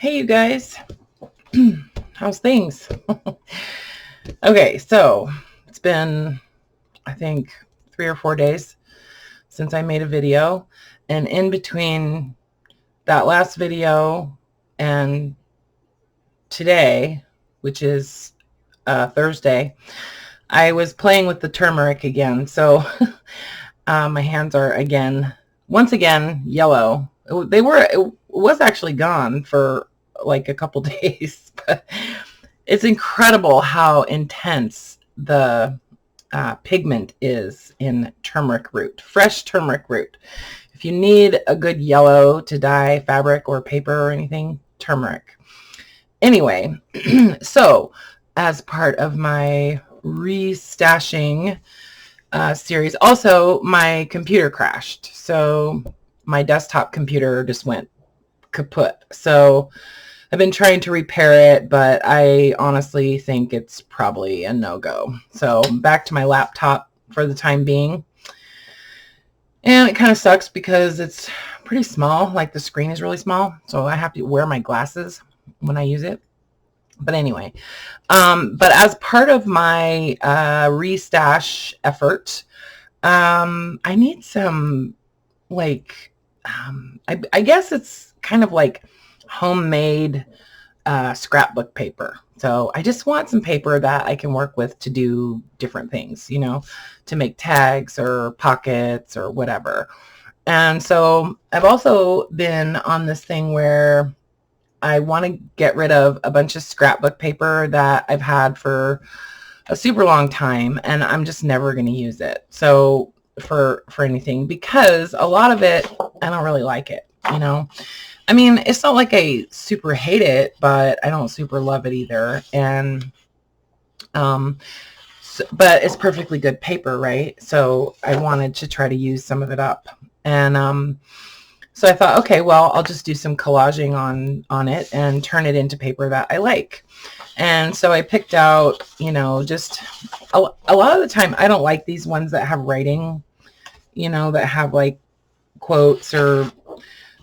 Hey, you guys. How's things? Okay, so it's been, I think, 3 or 4 days since I made a video. And in between that last video and today, which is Thursday, I was playing with the turmeric again. So my hands are once again, yellow. It was actually gone for like a couple days, but it's incredible how intense the pigment is in turmeric root, fresh turmeric root. If you need a good yellow to dye fabric or paper or anything, turmeric. Anyway, so as part of my restashing series, also my computer crashed. So my desktop computer just went kaput. So I've been trying to repair it, but I honestly think it's probably a no-go. So back to my laptop for the time being. And it kind of sucks because it's pretty small. Like the screen is really small. So I have to wear my glasses when I use it. But anyway, but as part of my restash effort, I need some like, I guess it's kind of like homemade scrapbook paper. So I just want some paper that I can work with to do different things, to make tags or pockets or whatever. And so I've also been on this thing where I want to get rid of a bunch of scrapbook paper that I've had for a super long time, and I'm just never going to use it. So for anything, because a lot of it, I don't really like it, I mean, it's not like I super hate it, but I don't super love it either. And, but it's perfectly good paper, right? So I wanted to try to use some of it up. And, so I thought, okay, well, I'll just do some collaging on it and turn it into paper that I like. And so I picked out, just a lot of the time, I don't like these ones that have writing, that have like quotes or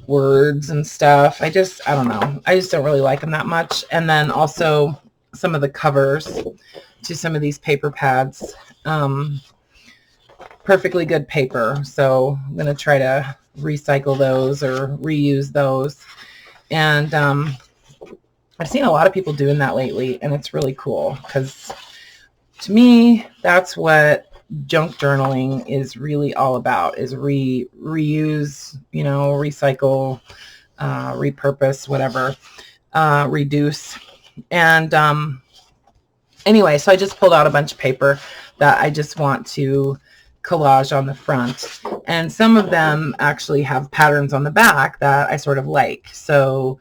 words and stuff. I don't know. I just don't really like them that much. And then also some of the covers to some of these paper pads, perfectly good paper. So I'm going to try to recycle those or reuse those. And I've seen a lot of people doing that lately, and it's really cool because to me, that's what junk journaling is really all about, is reuse, recycle, repurpose, whatever, reduce. And anyway, so I just pulled out a bunch of paper that I just want to collage on the front, and some of them actually have patterns on the back that I sort of like. So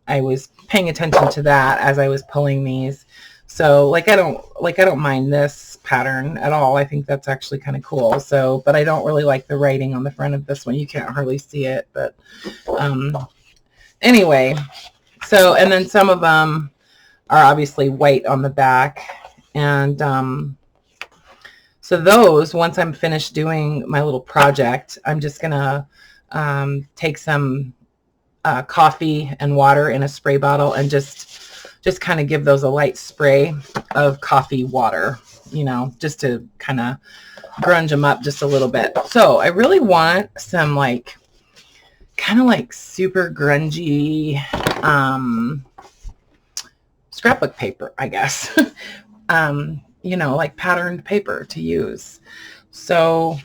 I was paying attention to that as I was pulling these. So I don't mind this pattern at all. I think that's actually kind of cool. So, but I don't really like the writing on the front of this one. You can't hardly see it, but anyway. So, and then some of them are obviously white on the back, and so those, once I'm finished doing my little project, I'm just gonna take some coffee and water in a spray bottle and just kind of give those a light spray of coffee water, just to kind of grunge them up just a little bit. So I really want some kind of like super grungy scrapbook paper, I guess. Like patterned paper to use. So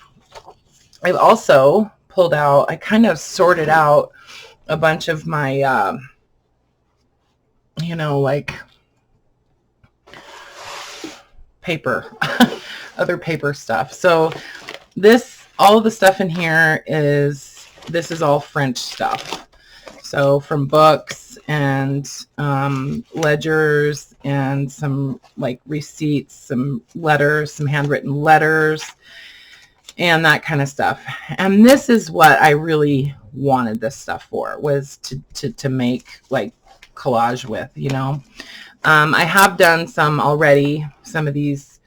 I've also pulled out, I kind of sorted out a bunch of my, like paper, other paper stuff. So all of the stuff in here this is all French stuff. So from books and ledgers and some like receipts, some letters, some handwritten letters, and that kind of stuff. And this is what I really wanted this stuff for, was to make like collage with, I have done some already. Some of these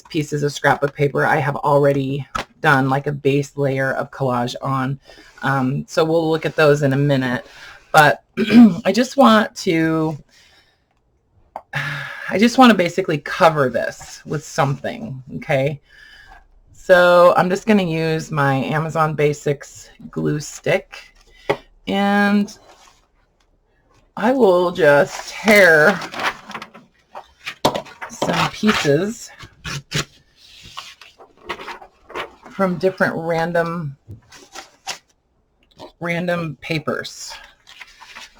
pieces of scrapbook paper I have already done like a base layer of collage on. So we'll look at those in a minute. But I just want to basically cover this with something, okay? So I'm just going to use my Amazon Basics glue stick, and I will just tear some pieces from different random papers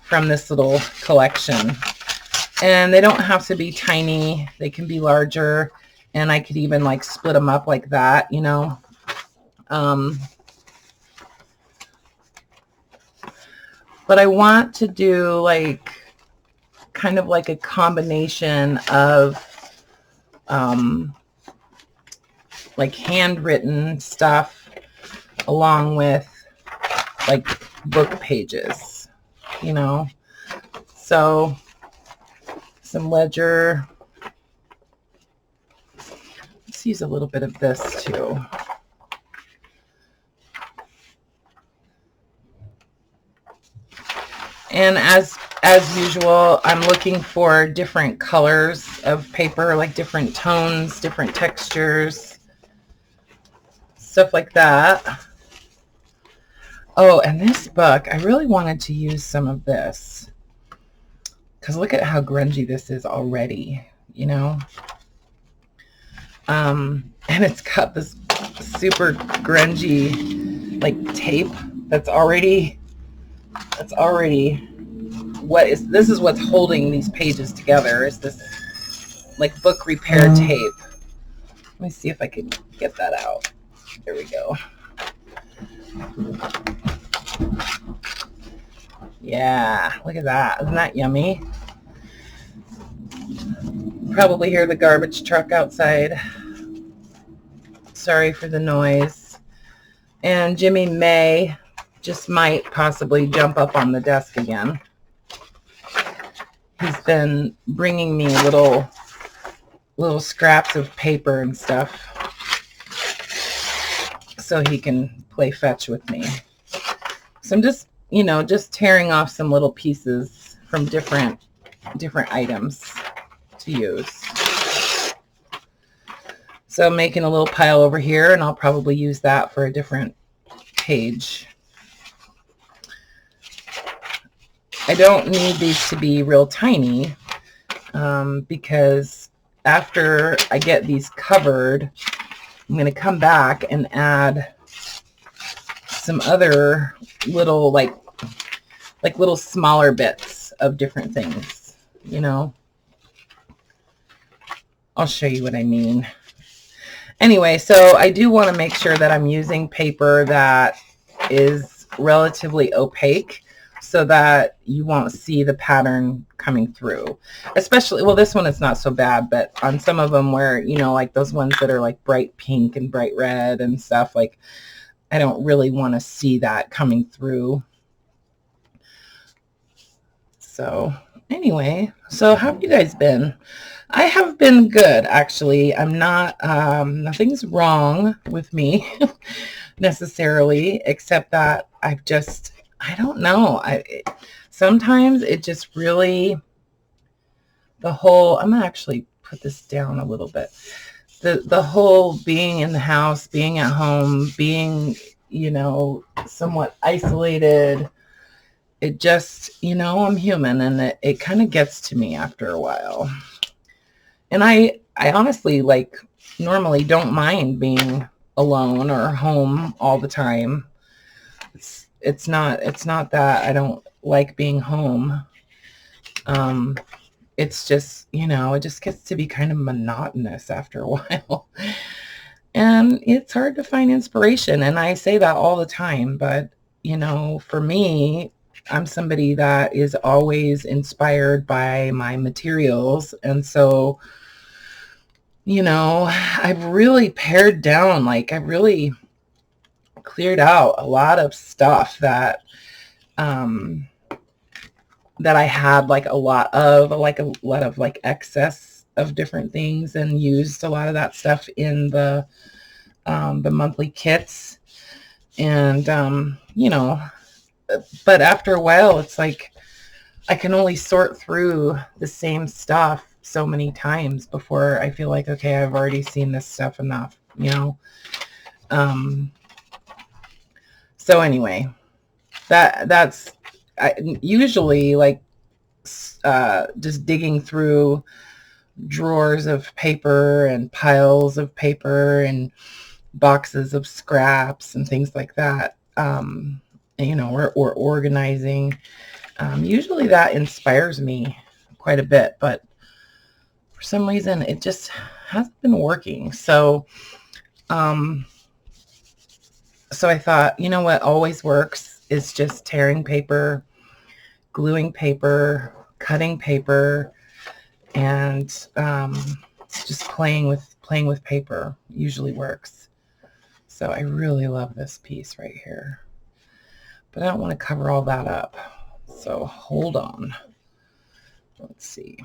from this little collection. And they don't have to be tiny. They can be larger. And I could even like split them up like that, you know. But I want to do like kind of like a combination of like handwritten stuff along with like book pages, you know. So some ledger. Let's use a little bit of this too. And as usual, I'm looking for different colors of paper, like different tones, different textures, stuff like that. Oh, and this book, I really wanted to use some of this, because look at how grungy this is already, you know. And it's got this super grungy like tape that's already this is what's holding these pages together, is this like book repair tape. Let me see if I can get that out. There we go. Yeah, look at that. Isn't that yummy? Probably hear the garbage truck outside. Sorry for the noise. And Jimmy may just might possibly jump up on the desk again. He's been bringing me little scraps of paper and stuff so he can play fetch with me. So I'm just, you know, just tearing off some little pieces from different items to use. So I'm making a little pile over here, and I'll probably use that for a different page. I don't need these to be real tiny because after I get these covered, I'm going to come back and add some other little like little smaller bits of different things, you know. I'll show you what I mean. Anyway, so I do want to make sure that I'm using paper that is relatively opaque so that you won't see the pattern coming through. Especially, well, this one is not so bad, but on some of them where, you know, like those ones that are like bright pink and bright red and stuff, like I don't really want to see that coming through. So anyway, so how have you guys been? I have been good, actually. I'm not, nothing's wrong with me necessarily, except that I've just, I don't know. Sometimes it just really, the whole, I'm gonna actually put this down a little bit. The whole being in the house, being at home, being, you know, somewhat isolated, it just, you know, I'm human, and it kind of gets to me after a while. And I honestly, like, normally don't mind being alone or home all the time. It's not that I don't like being home. It's just, you know, it just gets to be kind of monotonous after a while. And it's hard to find inspiration. And I say that all the time, but, you know, for me, I'm somebody that is always inspired by my materials. And so, you know, I've really pared down, like I really cleared out a lot of stuff that, that I had like a lot of like excess of different things, and used a lot of that stuff in the monthly kits. And, you know, but after a while, it's like, I can only sort through the same stuff so many times before I feel like, okay, I've already seen this stuff enough, you know? So anyway, that's usually like just digging through drawers of paper and piles of paper and boxes of scraps and things like that, you know, or organizing. Usually that inspires me quite a bit, but for some reason it just hasn't been working. So I thought, you know what always works is just tearing paper, gluing paper, cutting paper, and just playing with paper usually works. So I really love this piece right here, but I don't want to cover all that up. So hold on. Let's see.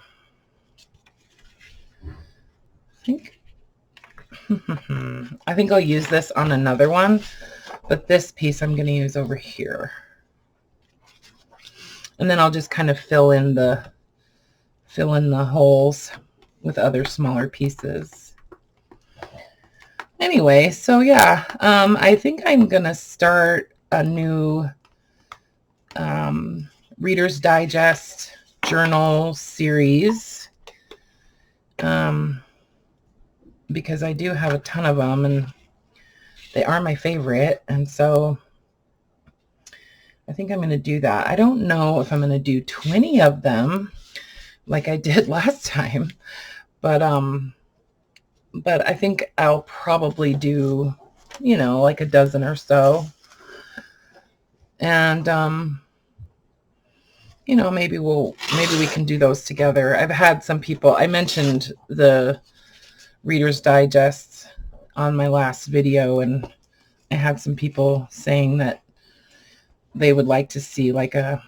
I think I'll use this on another one, but this piece I'm going to use over here. And then I'll just kind of fill in the holes with other smaller pieces. Anyway, so yeah, I think I'm going to start a new Reader's Digest journal series, because I do have a ton of them and they are my favorite. And so I think I'm going to do that. I don't know if I'm going to do 20 of them like I did last time, but I think I'll probably do, you know, like a dozen or so. And, you know, maybe we can do those together. I've had some people, I mentioned the Reader's Digest on my last video, and I had some people saying that they would like to see like a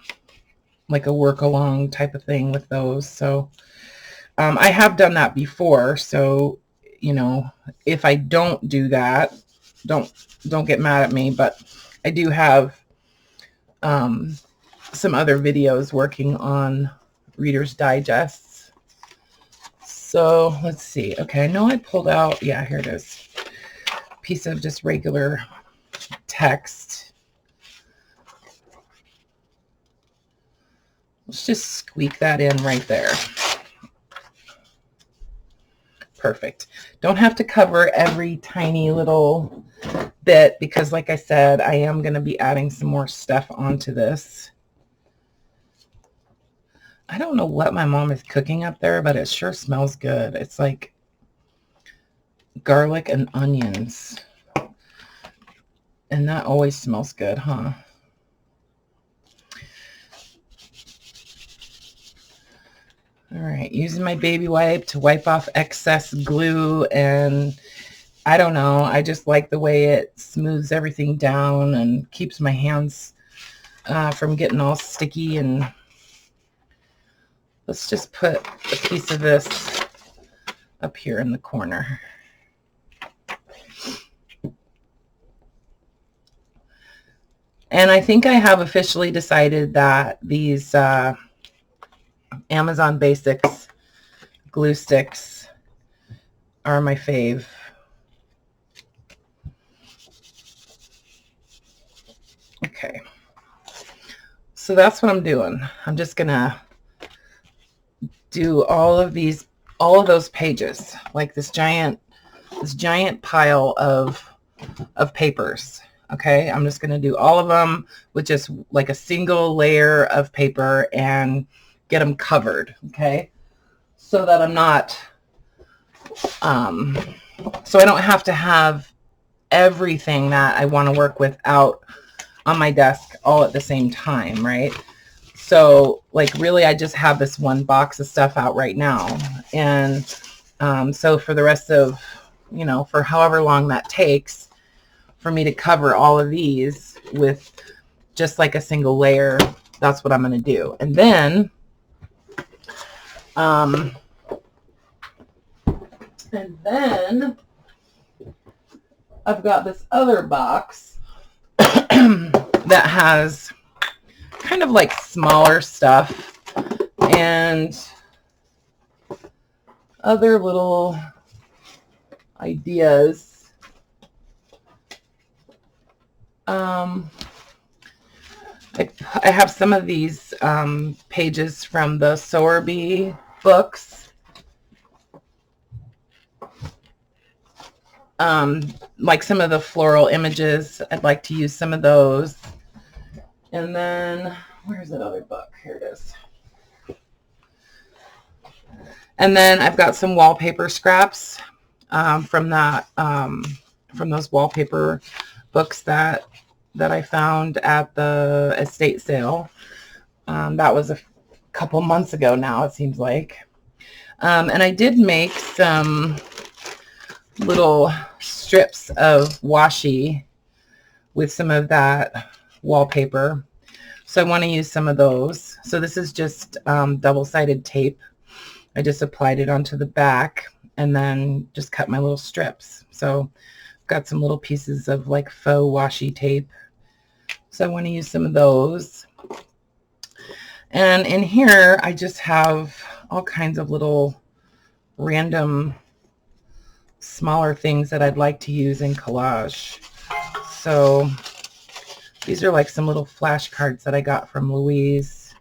work along type of thing with those. So I have done that before, so you know, if I don't do that, don't get mad at me, but I do have some other videos working on Reader's Digests. So let's see. Okay, I know I pulled out, yeah, here it is. Piece of just regular text. Let's just squeak that in right there. Perfect. Don't have to cover every tiny little bit because, like I said, I am going to be adding some more stuff onto this. I don't know what my mom is cooking up there, but it sure smells good. It's like garlic and onions. And that always smells good, huh? All right, using my baby wipe to wipe off excess glue, and I don't know, I just like the way it smooths everything down and keeps my hands from getting all sticky. And let's just put a piece of this up here in the corner. And I think I have officially decided that these Amazon Basics glue sticks are my fave. Okay, so that's what I'm doing. I'm just gonna do all of those pages, like this giant pile of papers. Okay, I'm just gonna do all of them with just like a single layer of paper and get them covered. Okay, so that I'm not so I don't have to have everything that I want to work with out on my desk all at the same time, right? So like really I just have this one box of stuff out right now, and so for the rest of, you know, for however long that takes for me to cover all of these with just like a single layer, that's what I'm going to do. And then I've got this other box that has kind of like smaller stuff and other little ideas. I have some of these pages from the Sowerby books. Like some of the floral images. I'd like to use some of those. And then, where's that other book? Here it is. And then I've got some wallpaper scraps from those wallpaper books that I found at the estate sale. That was a couple months ago now, it seems like. And I did make some little strips of washi with some of that wallpaper. So I want to use some of those. So this is just double-sided tape. I just applied it onto the back and then just cut my little strips. So I've got some little pieces of like faux washi tape. So I want to use some of those. And in here, I just have all kinds of little random smaller things that I'd like to use in collage. So these are like some little flashcards that I got from Louise.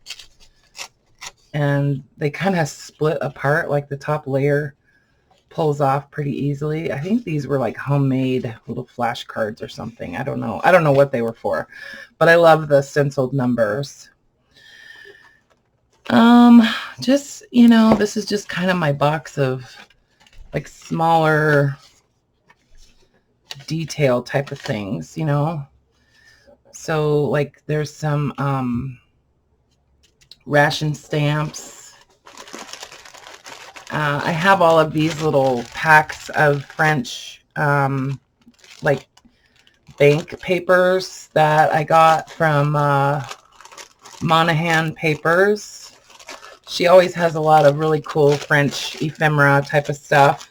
And they kind of split apart, like the top layer pulls off pretty easily. I think these were like homemade little flashcards or something. I don't know. I don't know what they were for, but I love the stenciled numbers. Just, you know, this is just kind of my box of like smaller detail type of things, you know. So like there's some ration stamps. I have all of these little packs of French like bank papers that I got from Monahan papers. She always has a lot of really cool French ephemera type of stuff,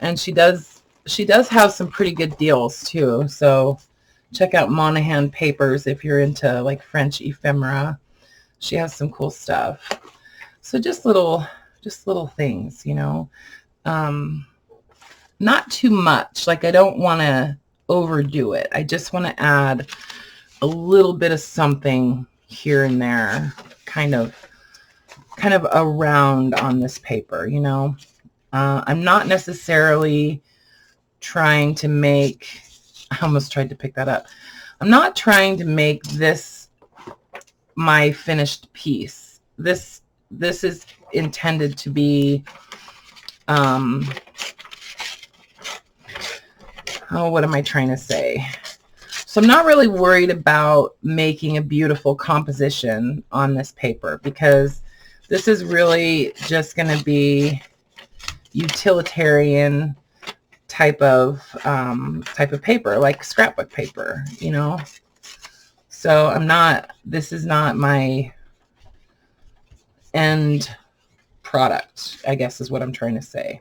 and she does have some pretty good deals too. So check out Monahan papers if you're into like French ephemera. She has some cool stuff. So just little things, you know. Not too much. Like I don't want to overdo it. I just want to add a little bit of something here and there, kind of around on this paper, you know. I'm not necessarily trying to make, I almost tried to pick that up. I'm not trying to make this my finished piece. This is intended to be, what am I trying to say? So I'm not really worried about making a beautiful composition on this paper, because this is really just going to be utilitarian type of paper, like scrapbook paper, you know. So this is not my end product, I guess is what I'm trying to say.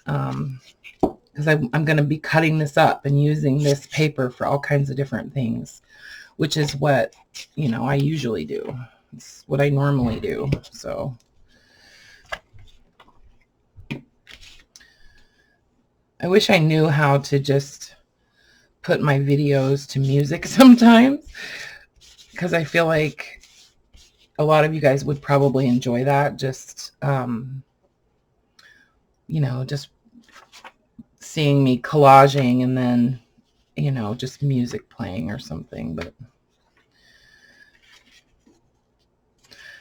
Because I'm going to be cutting this up and using this paper for all kinds of different things, which is what, you know, I usually do. It's what I normally do. So I wish I knew how to just put my videos to music sometimes, because I feel like a lot of you guys would probably enjoy that. Just, you know, just seeing me collaging and then, you know, just music playing or something. But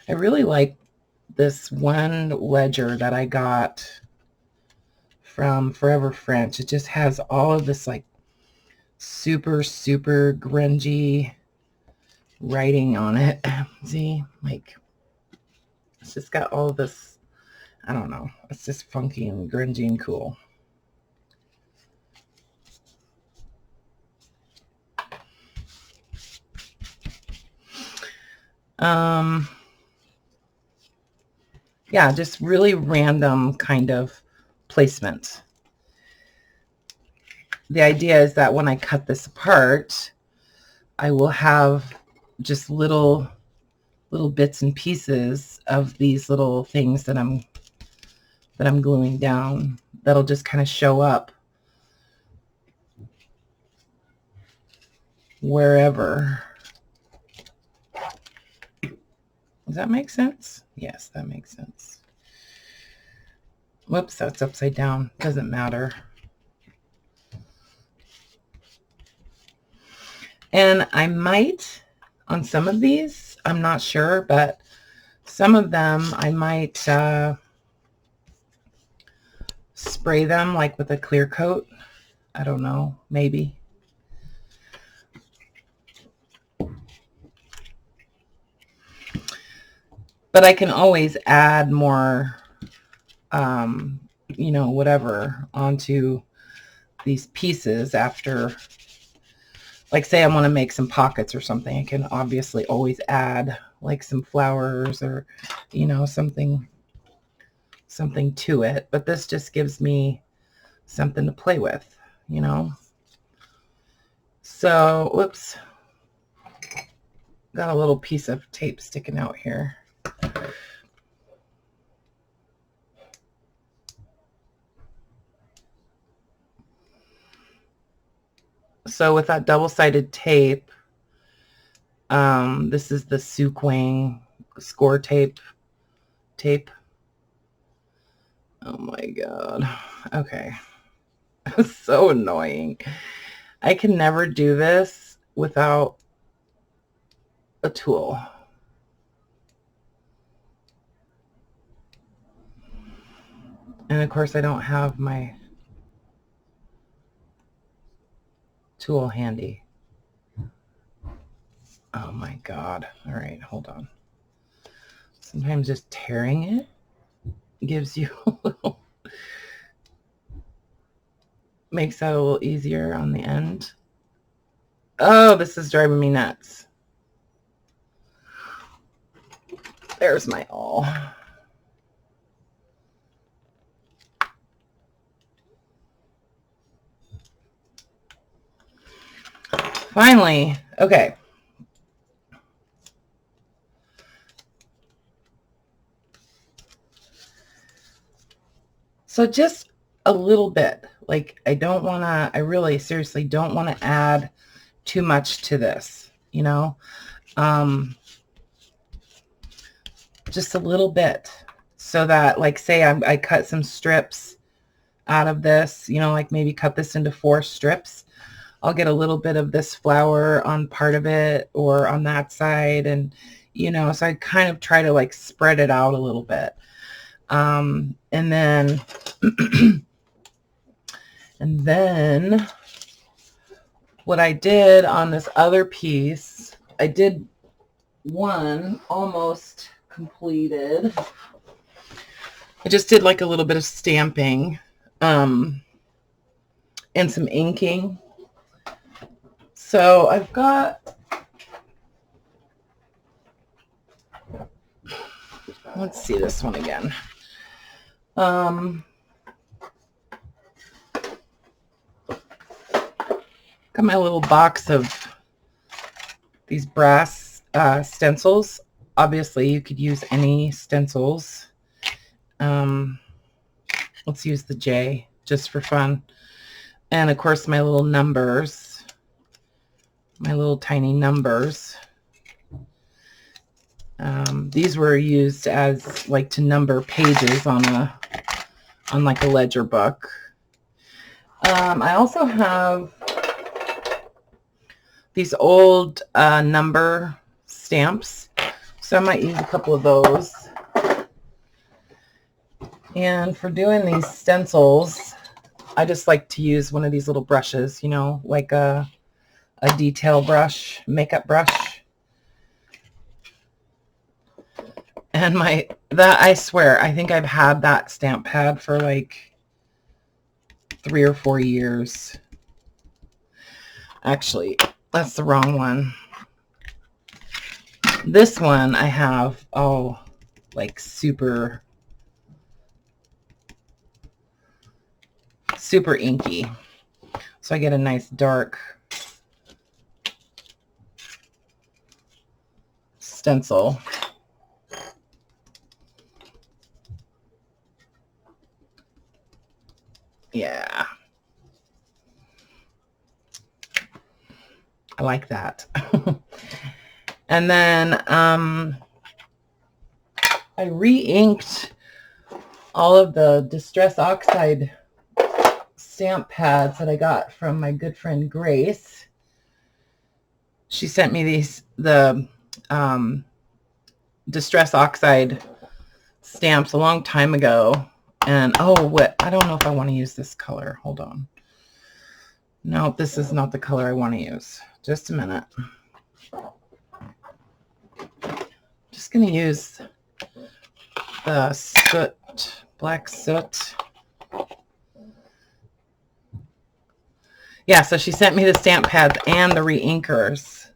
I really like this one ledger that I got from Forever French. It just has all of this like super grungy writing on it. See, like it's just got all this, I don't know, it's just funky and grungy and cool. Yeah, just really random kind of placement. The idea is that when I cut this apart, I will have just little little bits and pieces of these little things that I'm gluing down that'll just kind of show up wherever. Does that make sense? Yes, that makes sense. Whoops, that's upside down. Doesn't matter. And I might, on some of these, I'm not sure, but some of them I might spray them like with a clear coat. I don't know, maybe. But I can always add more, you know, whatever onto these pieces after. Like say I want to make some pockets or something, I can obviously always add like some flowers or, you know, something to it. But this just gives me something to play with, you know. So, whoops. Got a little piece of tape sticking out here. So with that double-sided tape, this is the Suquang score tape. Oh my God. Okay. It's so annoying. I can never do this without a tool. And of course I don't have my tool handy. Oh my God. All right, hold on. Sometimes just tearing it gives you a little, makes that a little easier on the end. Oh, this is driving me nuts. There's my awl. Finally, okay. So just a little bit. Like I don't want to, I really seriously don't want to add too much to this, you know. Just a little bit, so that like say I cut some strips out of this, you know, like maybe cut this into 4 strips. I'll get a little bit of this flower on part of it or on that side, and you know, so I kind of try to like spread it out a little bit. And then and then what I did on this other piece, I did one almost completed. I just did like a little bit of stamping and some inking. So I've got, let's see this one again. Got my little box of these brass stencils. Obviously you could use any stencils. Let's use the J just for fun. And of course my little numbers, my little tiny numbers. These were used as like to number pages on like a ledger book. I also have these old number stamps, so I might use a couple of those. And for doing these stencils, I just like to use one of these little brushes, you know, like a detail brush, makeup brush. And I swear, I think I've had that stamp pad for like 3 or 4 years. Actually, that's the wrong one. This one I have, oh, like super inky. So I get a nice dark stencil. Yeah. I like that. And then I re-inked all of the Distress Oxide stamp pads that I got from my good friend Grace. She sent me the Distress Oxide stamps a long time ago. And I don't know if I want to use this color. Hold on. No, this is not the color I want to use. Just a minute. Just going to use the soot, black soot. Yeah, so she sent me the stamp pads and the re-inkers.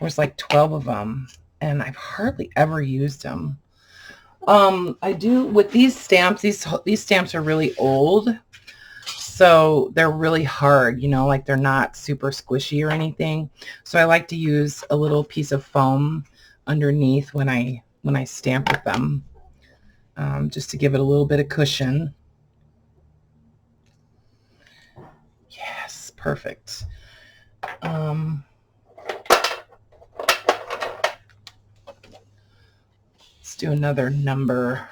There's like 12 of them, and I've hardly ever used them. I do with these stamps. These stamps are really old, so they're really hard. You know, like they're not super squishy or anything. So I like to use a little piece of foam underneath when I stamp with them, just to give it a little bit of cushion. Yes, perfect. Let's do another number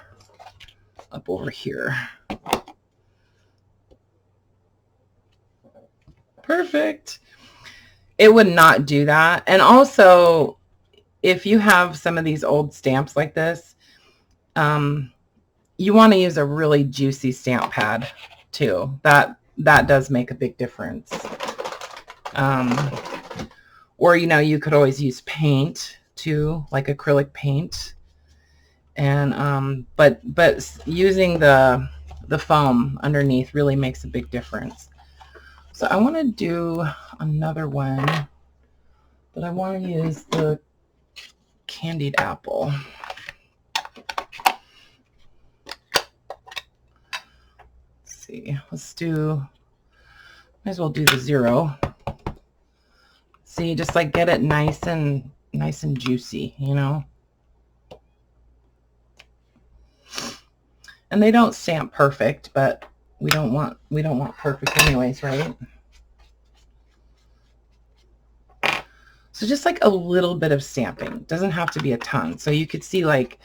up over here. Perfect. It would not do that. And also, if you have some of these old stamps like this, you want to use a really juicy stamp pad too. That does make a big difference. Or, you know, you could always use paint too, like acrylic paint. And but using the foam underneath really makes a big difference. So I want to do another one, but I want to use the candied apple. Let's see. Let's do, might as well do the 0. See, just like get it nice and juicy, you know. And they don't stamp perfect, but we don't want perfect anyways, right? So just like a little bit of stamping. Doesn't have to be a ton. So you could see, like,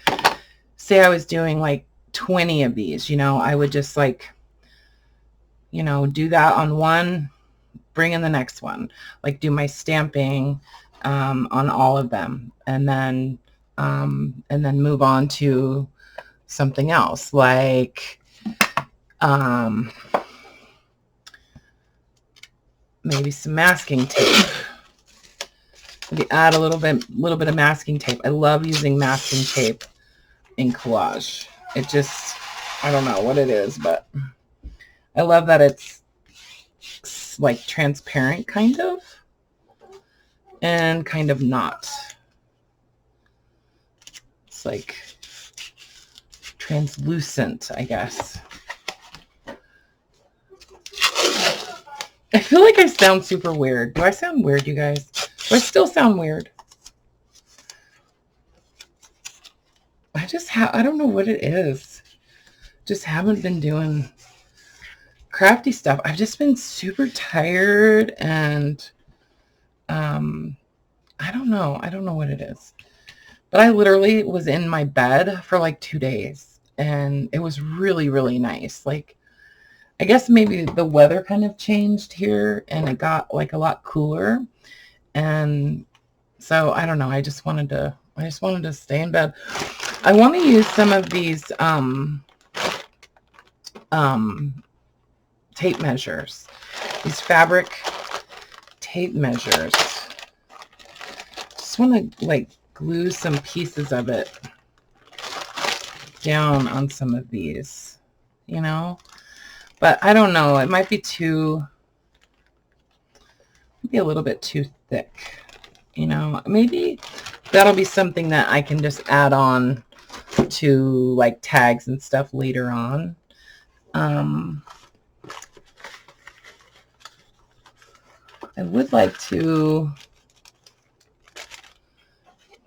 say I was doing like 20 of these, you know, I would just like, you know, do that on one, bring in the next one, like do my stamping on all of them, and then move on to something else, like maybe some masking tape. Maybe add a little bit of masking tape. I love using masking tape in collage. It just, I don't know what it is, but I love that it's like transparent kind of, and kind of not. It's like translucent, I guess. I feel like I sound super weird. Do I sound weird, you guys? Do I still sound weird? I don't know what it is. Just haven't been doing crafty stuff. I've just been super tired, and I don't know what it is. But I literally was in my bed for like 2 days, and it was really, really nice. Like, I guess maybe the weather kind of changed here, and it got like a lot cooler. And so I don't know. I just wanted to stay in bed. I want to use some of these tape measures, these fabric tape measures. Just want to like glue some pieces of it down on some of these, you know. But I don't know. It might be a little bit too thick, you know. Maybe that'll be something that I can just add on to like tags and stuff later on. I would like to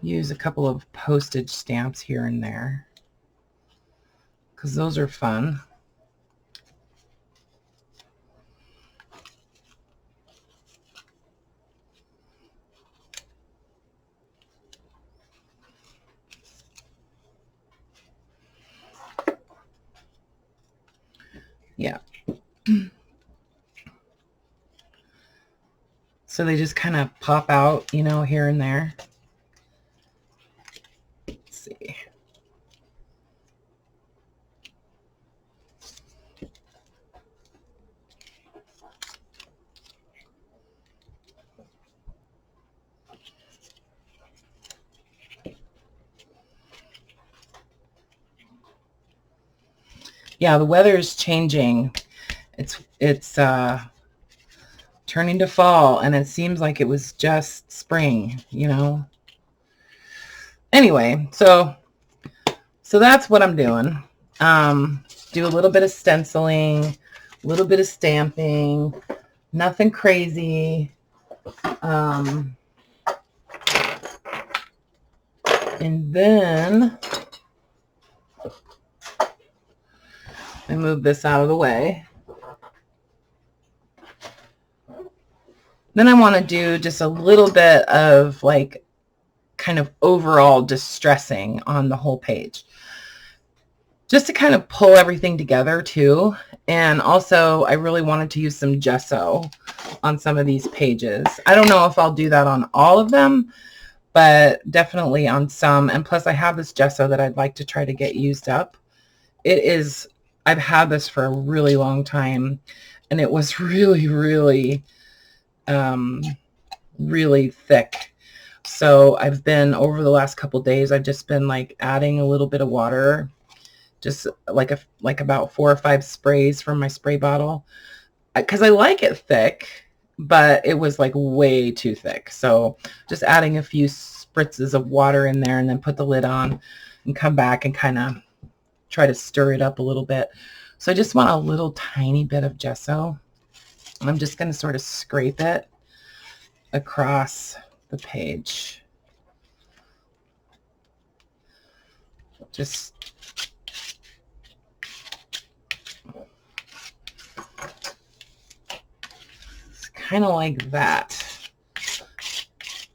use a couple of postage stamps here and there because those are fun. Yeah. So they just kind of pop out, you know, here and there. Let's see. Yeah, the weather is changing. It's turning to fall, and it seems like it was just spring, you know. Anyway, so that's what I'm doing. Do a little bit of stenciling, a little bit of stamping, nothing crazy. And then I move this out of the way. Then I want to do just a little bit of like kind of overall distressing on the whole page, just to kind of pull everything together too. And also I really wanted to use some gesso on some of these pages. I don't know if I'll do that on all of them, but definitely on some. And plus I have this gesso that I'd like to try to get used up. I've had this for a really long time, and it was really, really thick. So I've been, over the last couple days, I've just been like adding a little bit of water, just like about 4 or 5 sprays from my spray bottle, because I like it thick, but it was like way too thick. So just adding a few spritzes of water in there, and then put the lid on and come back and kind of try to stir it up a little bit. So I just want a little tiny bit of gesso. I'm just going to sort of scrape it across the page. Just kind of like that.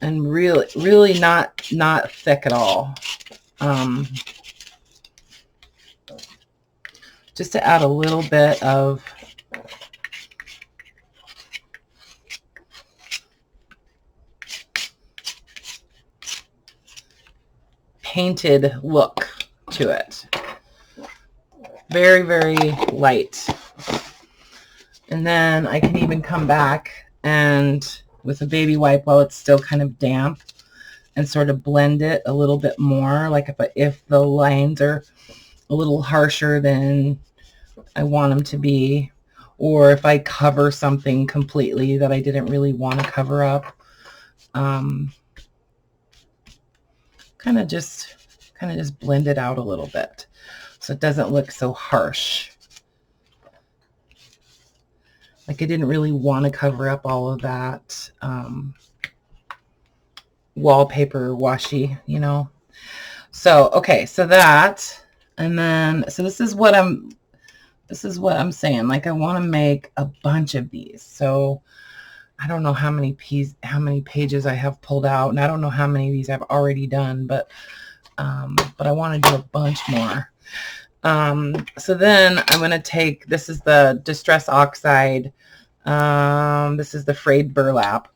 And really not thick at all. Just to add a little bit of painted look to it. Very, very light. And then I can even come back and with a baby wipe while it's still kind of damp and sort of blend it a little bit more. Like if the lines are a little harsher than I want them to be, or if I cover something completely that I didn't really want to cover up, kind of just blend it out a little bit so it doesn't look so harsh. Like I didn't really want to cover up all of that wallpaper washi, you know. So okay, so that, and then so this is what I'm saying. Like I want to make a bunch of these. So I don't know how many pages I have pulled out, and I don't know how many of these I've already done, but I want to do a bunch more. So then I'm going to take, this is the Distress Oxide. This is the frayed burlap.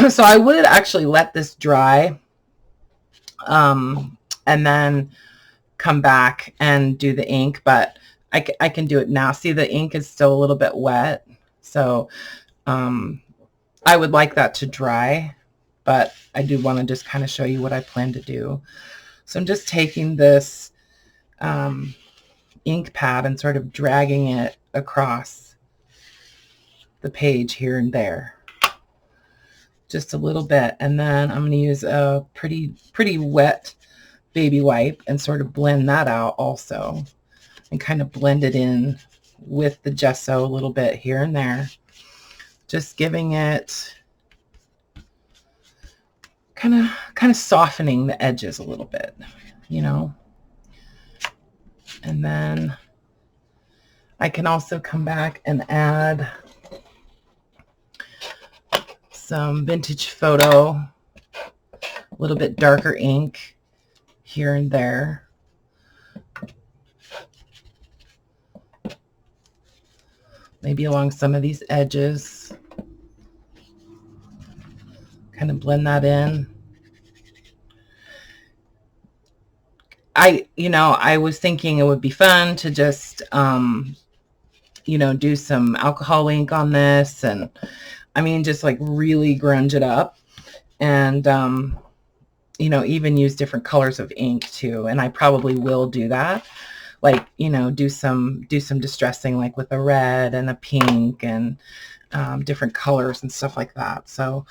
So I would actually let this dry, and then come back and do the ink, but I can do it now. See, the ink is still a little bit wet. So, I would like that to dry, but I do want to just kind of show you what I plan to do. So I'm just taking this ink pad and sort of dragging it across the page here and there, just a little bit. And then I'm going to use a pretty wet baby wipe and sort of blend that out also, and kind of blend it in with the gesso a little bit here and there, just giving it kind of softening the edges a little bit, you know. And then I can also come back and add some vintage photo, a little bit darker ink here and there. Maybe along some of these edges. Kind of blend that in. I was thinking it would be fun to just, do some alcohol ink on this, and I mean, just like really grunge it up, and, even use different colors of ink too. And I probably will do that. Like, do some distressing, like with a red and a pink and different colors and stuff like that. So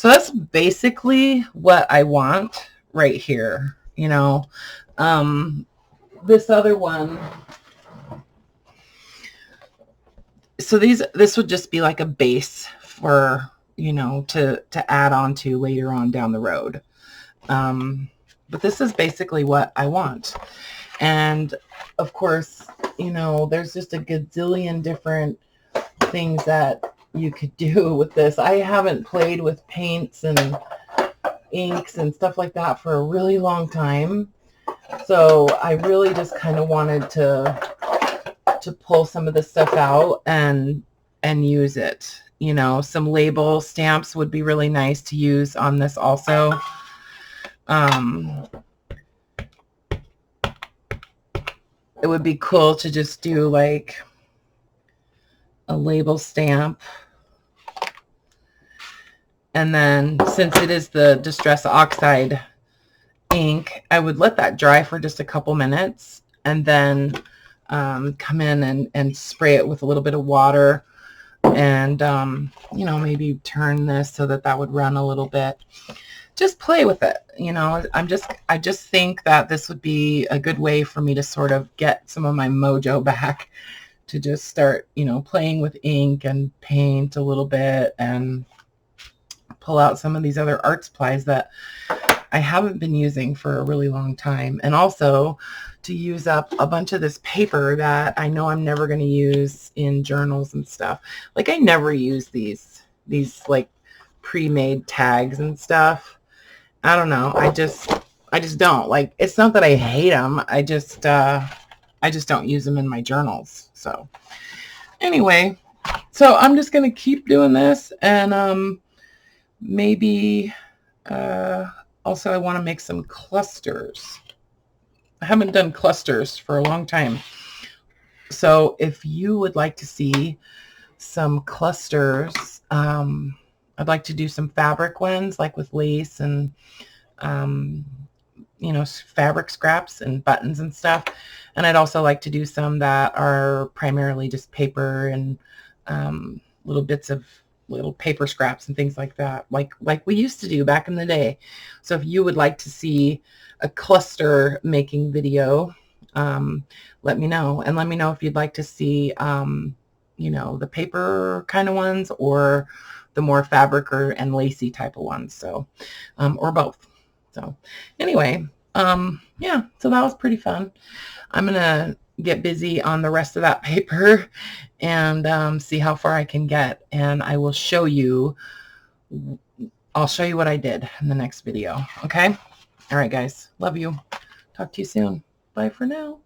that's basically what I want right here. This other one. So this would just be like a base for, to add on to later on down the road. But this is basically what I want. And of course, there's just a gazillion different things that you could do with this. I haven't played with paints and inks and stuff like that for a really long time. So I really just kind of wanted to pull some of this stuff out and use it. Some label stamps would be really nice to use on this also. It would be cool to just do like a label stamp. And then since it is the Distress Oxide ink, I would let that dry for just a couple minutes and then come in and spray it with a little bit of water and, maybe turn this so that would run a little bit. Just play with it. I just think that this would be a good way for me to sort of get some of my mojo back, to just start, playing with ink and paint a little bit and pull out some of these other art supplies that I haven't been using for a really long time. And also to use up a bunch of this paper that I know I'm never going to use in journals and stuff. Like I never use these like pre-made tags and stuff. I don't know. I just don't. Like, it's not that I hate them. I just don't use them in my journals. So anyway, so I'm just going to keep doing this, and maybe also I want to make some clusters. I haven't done clusters for a long time. So if you would like to see some clusters, I'd like to do some fabric ones, like with lace and, fabric scraps and buttons and stuff. And I'd also like to do some that are primarily just paper and little bits of little paper scraps and things like that, like we used to do back in the day. So if you would like to see a cluster making video, let me know. And let me know if you'd like to see, the paper kind of ones or the more fabric and lacy type of ones. So, or both. So anyway, yeah, so that was pretty fun. I'm going to get busy on the rest of that paper and see how far I can get. And I will show you, I'll show you what I did in the next video. Okay. All right, guys. Love you. Talk to you soon. Bye for now.